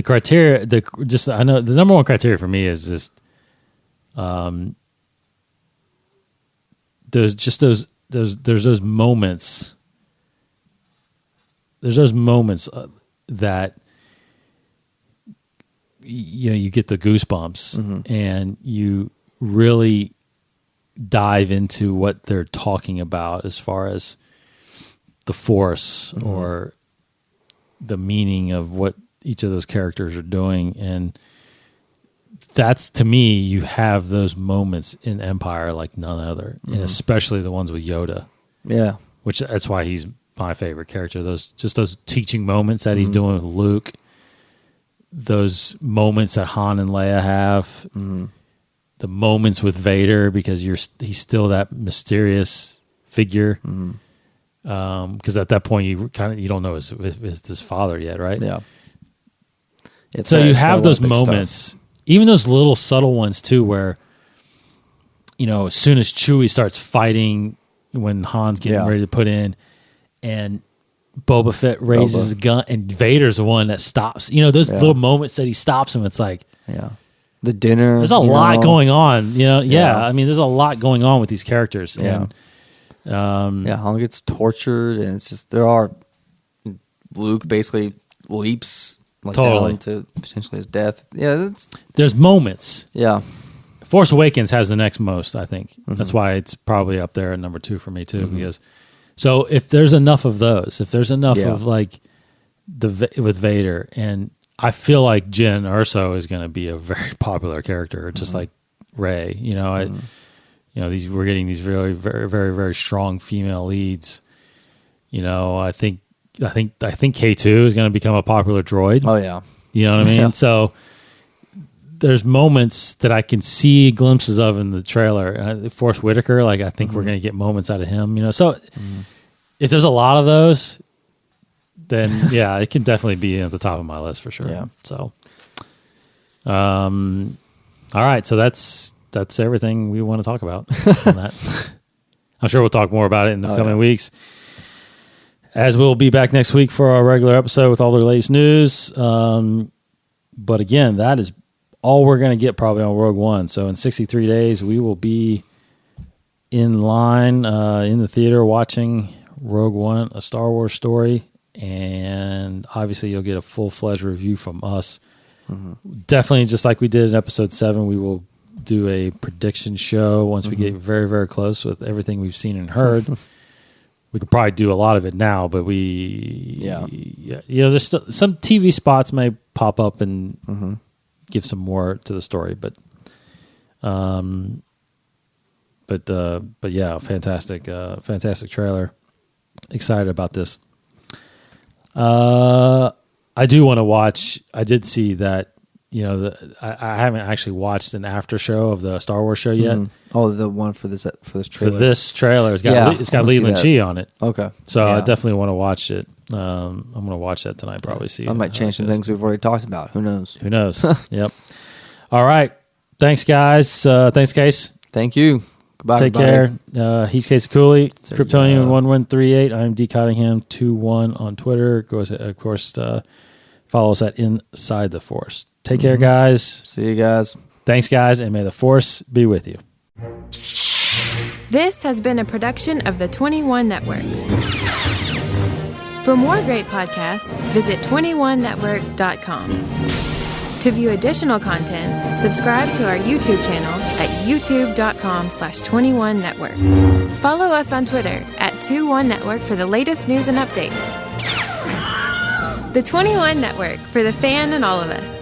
criteria, I know the number one criteria for me is just, there's those moments. There's those moments that you get the goosebumps and you really dive into what they're talking about as far as the Force or the meaning of what each of those characters are doing. And that's, to me, you have those moments in Empire like none other, and especially the ones with Yoda. Yeah. Which that's why he's my favorite character. Those teaching moments that he's doing with Luke, those moments that Han and Leia have, the moments with Vader, because he's still that mysterious figure. Because at that point you don't know is his father yet, right? Yeah. So you have those moments, even those little subtle ones too, where as soon as Chewie starts fighting, when Han's getting ready to put in, and Boba Fett raises his gun, and Vader's the one that stops. Those little moments that he stops him. It's like, the dinner. There's a lot going on. I mean, there's a lot going on with these characters. Yeah. And, Han gets tortured, and it's just Luke basically leaps down to potentially his death. Yeah, there's moments. Yeah. Force Awakens has the next most, I think. That's why it's probably up there at number 2 for me too. Because so if there's enough of those, if there's enough of like with Vader, and I feel like Jyn Erso is going to be a very popular character, just like Rey. We're getting these really very, very, very strong female leads. I think K2 is going to become a popular droid. Oh yeah. You know what I mean? Yeah. So there's moments that I can see glimpses of in the trailer. Forrest Whitaker, I think we're going to get moments out of him. So if there's a lot of those, then it can definitely be at the top of my list for sure. Yeah. So, all right. So that's everything we want to talk about on that. I'm sure we'll talk more about it in the coming weeks, as we'll be back next week for our regular episode with all the latest news. But again, that is all we're going to get probably on Rogue One. So in 63 days, we will be in line in the theater watching Rogue One, a Star Wars story. And obviously you'll get a full-fledged review from us. Definitely, just like we did in episode 7, we will do a prediction show once we get very, very close with everything we've seen and heard. We could probably do a lot of it now, but there's still some TV spots may pop up and give some more to the story, but yeah, fantastic trailer. Excited about this. I do want to watch. I did see that. I haven't actually watched an after show of the Star Wars show yet. Oh, the one for this trailer. For this trailer, it's got Leland Chi on it. Okay, so I definitely want to watch it. I'm going to watch that tonight. Probably see. I might change some things we've already talked about. Who knows? Yep. All right. Thanks, guys. Thanks, Case. Thank you. Goodbye. Take everybody. care. He's Casey Cooley, Kryptonian 1138. I'm D Cottingham21 on Twitter. Of course, follow us at Inside the Force. Take care, guys. See you guys. Thanks, guys, and may the Force be with you. This has been a production of the 21 Network. For more great podcasts, visit 21network.com. To view additional content, subscribe to our YouTube channel at youtube.com/21network. Follow us on Twitter at 21network for the latest news and updates. The 21 Network, for the fan and all of us.